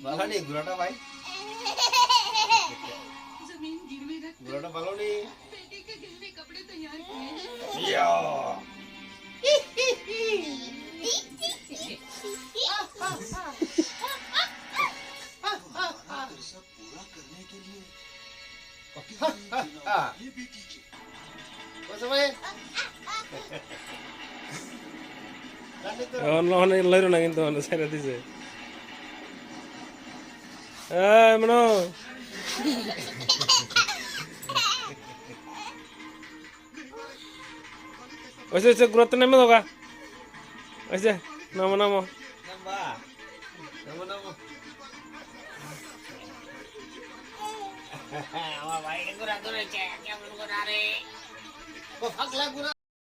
ভালো নেই ঘোড়াটা ভাই, ঘোড়াটা ভালো নেই। লইরো না কিন্তু ছেড়ে দিছে। মনো ওইসে গুরুত্ব নেমে দোকা ওইসে নামো নামো আমার ভাই ঘোরা ধরেছে কেমন ঘোরা রে, ফাঁকলা ঘোরা।